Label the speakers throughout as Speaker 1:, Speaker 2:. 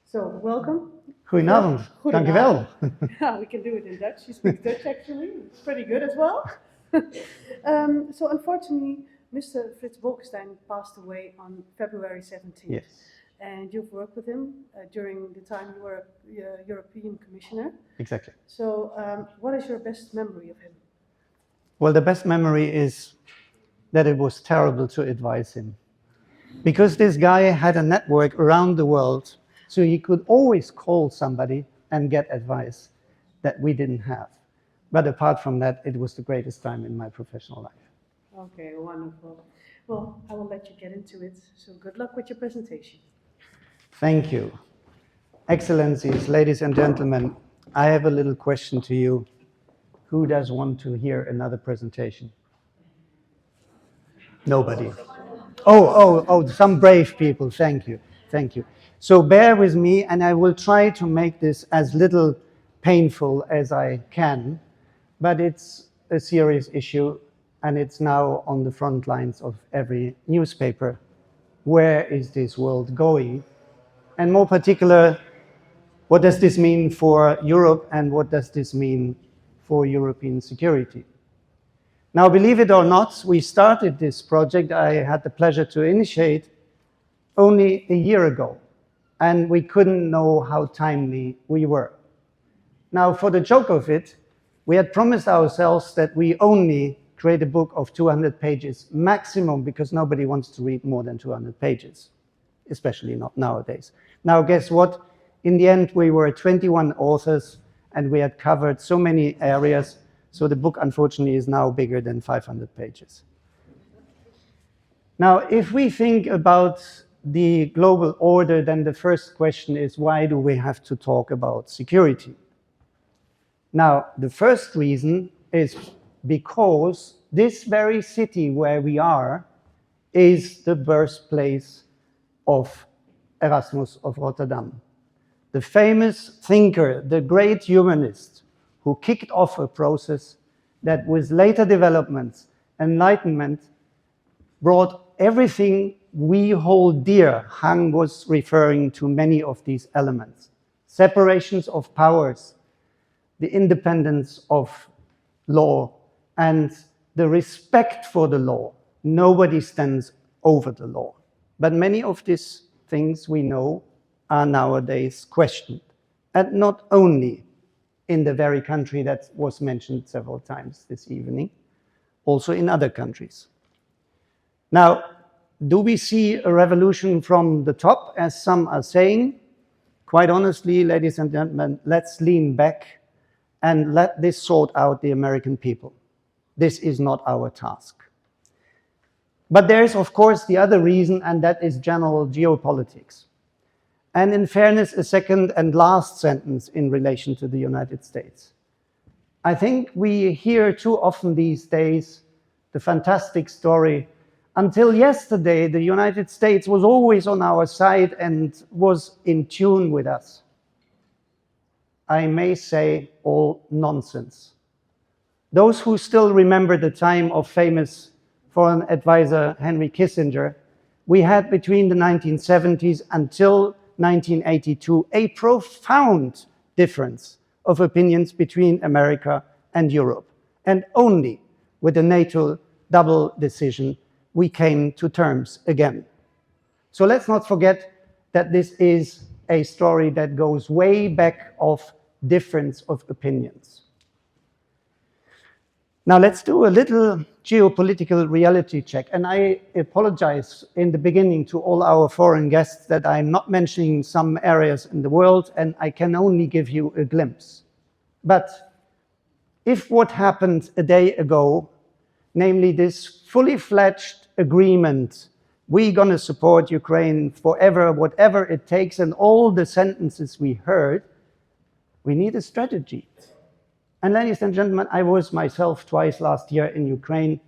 Speaker 1: So, welcome.
Speaker 2: Goedenavond, dankjewel.
Speaker 1: Yeah, we can do it in Dutch. You speak Dutch actually. It's pretty good as well. So, unfortunately, Mr. Frits Bolkestein passed away on February 17th.
Speaker 2: Yes,
Speaker 1: And you've worked with him during the time you were a European Commissioner.
Speaker 2: exactly.
Speaker 1: So, what is your best memory of him?
Speaker 2: Well, the best memory is that it was terrible to advise him. Because this guy had a network around the world, so he could always call somebody and get advice that we didn't have. But apart from that, it was the greatest time in my professional life.
Speaker 1: Okay, wonderful. Well, I will let you get into it. So, good luck with your presentation.
Speaker 2: Thank you. Excellencies, ladies and gentlemen, I have a little question to you. Who does want to hear another presentation? Nobody. Oh, some brave people. Thank you. Thank you. So bear with me, and I will try to make this as little painful as I can, but it's a serious issue, and it's now on the front lines of every newspaper. Where is this world going? And more particular, what does this mean for Europe, and what does this mean for European security? Now, believe it or not, we started this project, I had the pleasure to initiate, only a year ago, and we couldn't know how timely we were. Now, for the joke of it, we had promised ourselves that we only create a book of 200 pages maximum, because nobody wants to read more than 200 pages, especially not nowadays. Now, guess what? In the end, we were 21 authors, and we had covered so many areas. So the book, unfortunately, is now bigger than 500 pages. Now, if we think about the global order, then the first question is, why do we have to talk about security? Now, the first reason is because this very city where we are is the birthplace of Erasmus of Rotterdam, the famous thinker, the great humanist, who kicked off a process that with later developments, enlightenment, brought everything we hold dear. Han was referring to many of these elements. Separations of powers, the independence of law, and the respect for the law. Nobody stands over the law. But many of these things we know are nowadays questioned. And not only in the very country that was mentioned several times this evening, also in other countries. Now, do we see a revolution from the top, as some are saying? Quite honestly, ladies and gentlemen, let's lean back and let this sort out the American people. This is not our task. But there is, of course, the other reason, and that is general geopolitics. And in fairness, a second and last sentence in relation to the United States. I think we hear too often these days the fantastic story. Until yesterday, the United States was always on our side and was in tune with us. I may say all nonsense. Those who still remember the time of famous foreign advisor Henry Kissinger, we had between the 1970s until 1982 a profound difference of opinions between America and Europe. And only with the NATO double decision we came to terms again. So let's not forget that this is a story that goes way back of difference of opinions. Now let's do a little geopolitical reality check. And I apologize in the beginning to all our foreign guests that I'm not mentioning some areas in the world, and I can only give you a glimpse. But if what happened a day ago, namely this fully fledged agreement, we're going to support Ukraine forever, whatever it takes, and all the sentences we heard, we need a strategy. And ladies and gentlemen, I was myself twice last year in Ukraine.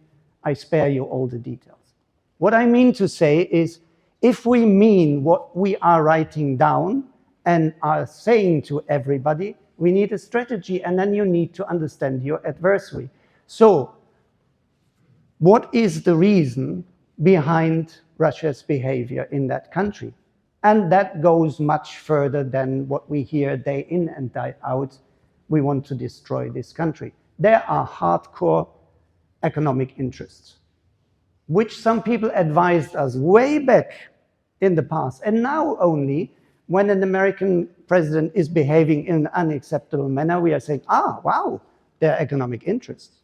Speaker 2: I spare you all the details. What I mean to say is, if we mean what we are writing down and are saying to everybody, we need a strategy, and then you need to understand your adversary. So, what is the reason behind Russia's behavior in that country? And that goes much further than what we hear day in and day out. We want to destroy this country. There are hardcore economic interests, which some people advised us way back in the past. And now only when an American president is behaving in an unacceptable manner, we are saying, wow, there are economic interests.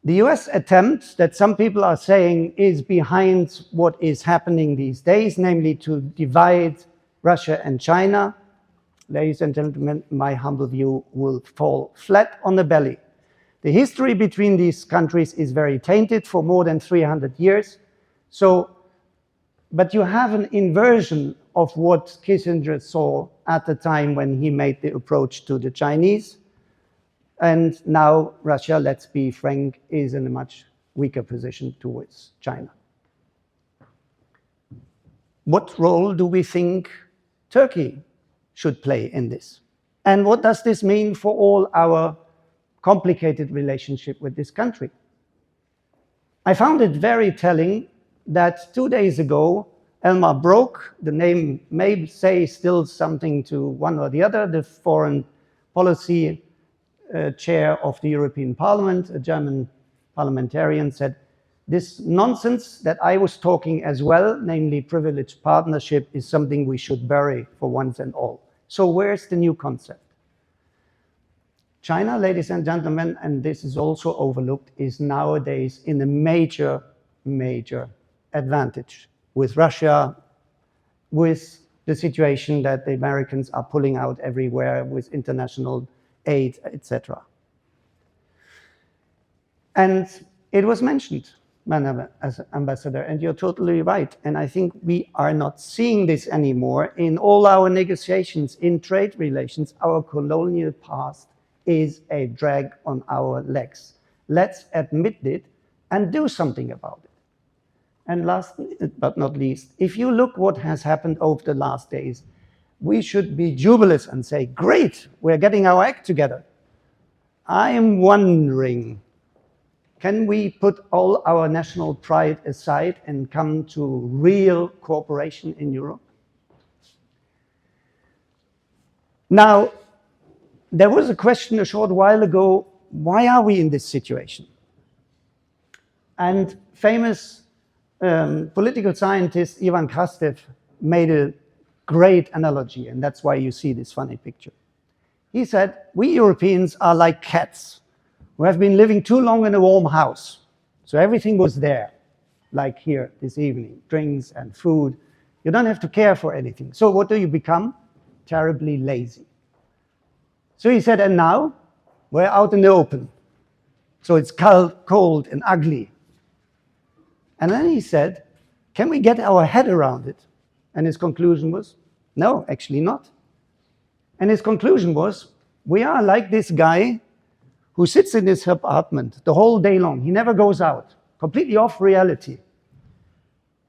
Speaker 2: The US attempt that some people are saying is behind what is happening these days, namely to divide Russia and China, ladies and gentlemen, my humble view, will fall flat on the belly. The history between these countries is very tainted for more than 300 years. But you have an inversion of what Kissinger saw at the time when he made the approach to the Chinese. And now Russia, let's be frank, is in a much weaker position towards China. What role do we think Turkey should play in this? And what does this mean for all our complicated relationship with this country? I found it very telling that 2 days ago, Elmar Brok, the name may say still something to one or the other, the foreign policy chair of the European Parliament, a German parliamentarian, said, this nonsense that I was talking as well, namely privileged partnership, is something we should bury for once and all. So where's the new concept? China, ladies and gentlemen, and this is also overlooked, is nowadays in a major advantage with Russia, with the situation that the Americans are pulling out everywhere with international aid, etc. And it was mentioned, Madam Ambassador, and you're totally right. And I think we are not seeing this anymore in all our negotiations in trade relations. Our colonial past is a drag on our legs. Let's admit it and do something about it. And last but not least, if you look what has happened over the last days, we should be jubilous and say, great, we're getting our act together. I am wondering, can we put all our national pride aside and come to real cooperation in Europe? Now, there was a question a short while ago, why are we in this situation? And famous political scientist Ivan Krastev made a great analogy, and that's why you see this funny picture. He said, we Europeans are like cats who have been living too long in a warm house. So everything was there, like here this evening, drinks and food. You don't have to care for anything. So what do you become? Terribly lazy. So he said, and now we're out in the open. So it's cold and ugly. And then he said, can we get our head around it? And his conclusion was, no, actually not. And his conclusion was, we are like this guy who sits in his apartment the whole day long. He never goes out, completely off reality.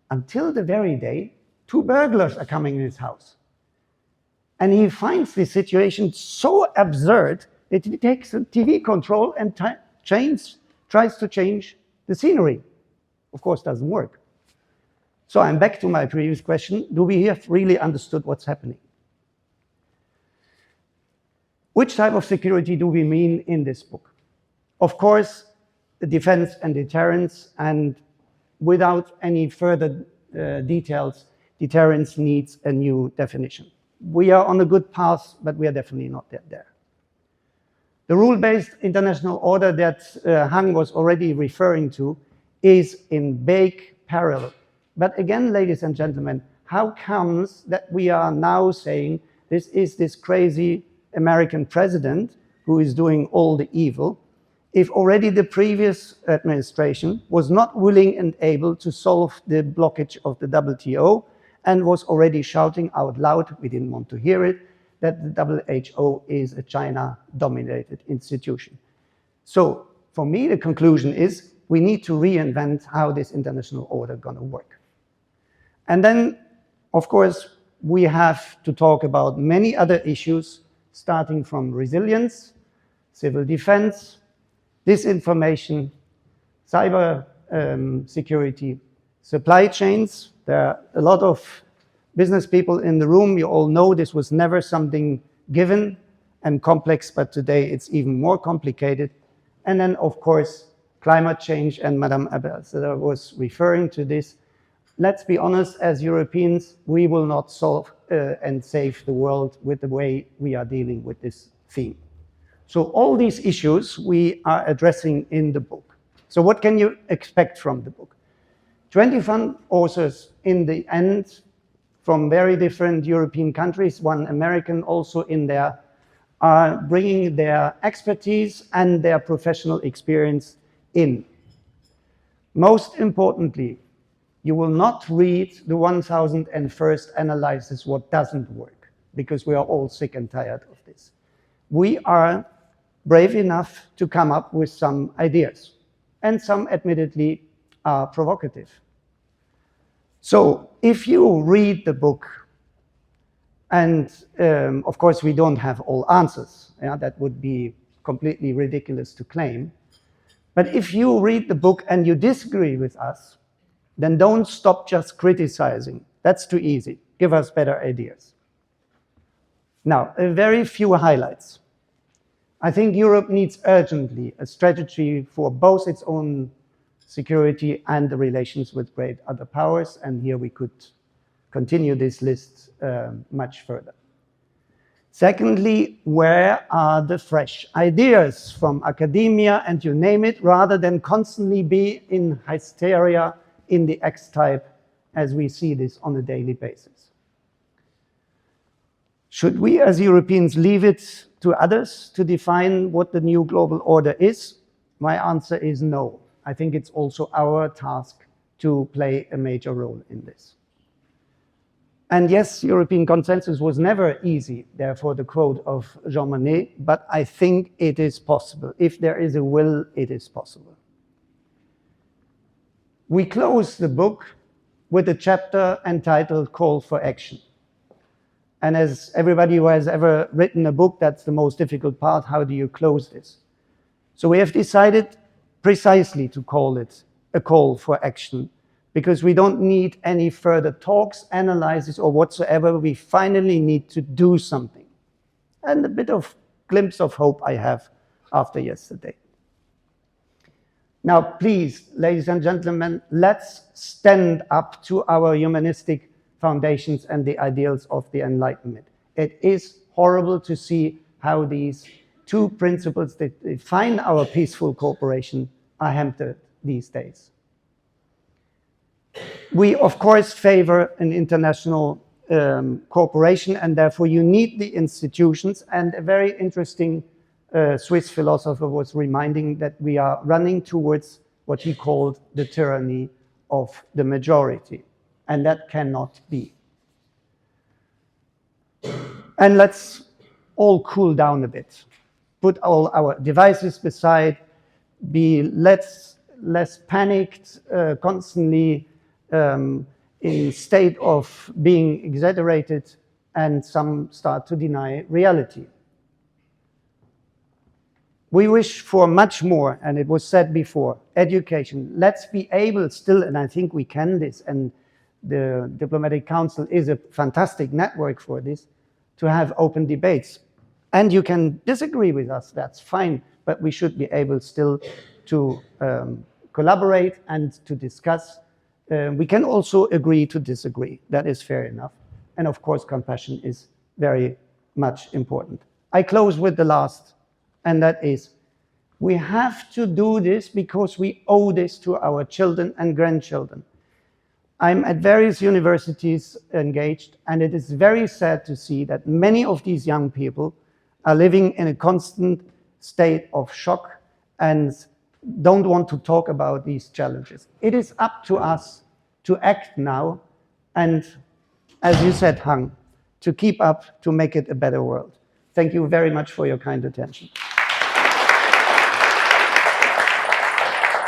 Speaker 2: Until the very day, 2 burglars are coming in his house. And he finds this situation so absurd that he takes a TV control and tries to change the scenery. Of course, doesn't work. So I'm back to my previous question. Do we have really understood what's happening? Which type of security do we mean in this book? Of course, the defense and deterrence, and without any further details, deterrence needs a new definition. We are on a good path, but we are definitely not yet there. The rule-based international order that Hang was already referring to is in big peril. But again, ladies and gentlemen, how comes that we are now saying this is this crazy American president who is doing all the evil, if already the previous administration was not willing and able to solve the blockage of the WTO and was already shouting out loud, we didn't want to hear it, that the WHO is a China-dominated institution. So for me, the conclusion is we need to reinvent how this international order is going to work. And then, of course, we have to talk about many other issues, starting from resilience, civil defense, disinformation, cyber security, Supply chains, there are a lot of business people in the room. You all know this was never something given and complex, but today it's even more complicated. And then, of course, climate change, and Madame Ambassador was referring to this. Let's be honest, as Europeans, we will not solve and save the world with the way we are dealing with this theme. So all these issues we are addressing in the book. So what can you expect from the book? 21 authors in the end from very different European countries, one American also in there, are bringing their expertise and their professional experience in. Most importantly, you will not read the 1001st analysis what doesn't work, because we are all sick and tired of this. We are brave enough to come up with some ideas, and some admittedly are provocative. So if you read the book, and of course we don't have all answers, that would be completely ridiculous to claim, but if you read the book and you disagree with us, then don't stop just criticizing. That's too easy. Give us better ideas. Now, a very few highlights. I think Europe needs urgently a strategy for both its own security and the relations with great other powers, and here we could continue this list much further. Secondly, where are the fresh ideas from academia and you name it, rather than constantly be in hysteria in the X-type as we see this on a daily basis? Should we as Europeans leave it to others to define what the new global order is? My answer is no. I think it's also our task to play a major role in this. And yes, European consensus was never easy, therefore the quote of Jean Monnet, but I think it is possible. If there is a will, it is possible. We close the book with a chapter entitled Call for Action. And as everybody who has ever written a book, that's the most difficult part. How do you close this? So we have decided precisely to call it a call for action, because we don't need any further talks, analysis, or whatsoever. We finally need to do something. And a bit of glimpse of hope I have after yesterday. Now, please, ladies and gentlemen, let's stand up to our humanistic foundations and the ideals of the Enlightenment. It is horrible to see how these two principles that define our peaceful cooperation are hampered these days. We, of course, favor an international cooperation, and therefore you need the institutions. And a very interesting Swiss philosopher was reminding that we are running towards what he called the tyranny of the majority, and that cannot be. And let's all cool down a bit, put all our devices beside, be less panicked, constantly in state of being exaggerated, and some start to deny reality. We wish for much more, and it was said before, education. Let's be able still, and I think we can this, and the Diplomatic Council is a fantastic network for this, to have open debates. And you can disagree with us, that's fine, but we should be able still to collaborate and to discuss. We can also agree to disagree, that is fair enough. And of course, compassion is very much important. I close with the last, and that is, we have to do this because we owe this to our children and grandchildren. I'm at various universities engaged, and it is very sad to see that many of these young people are living in a constant state of shock and don't want to talk about these challenges. It is up to us to act now, and as you said, Hang, to keep up to make it a better world. Thank you very much for your kind attention.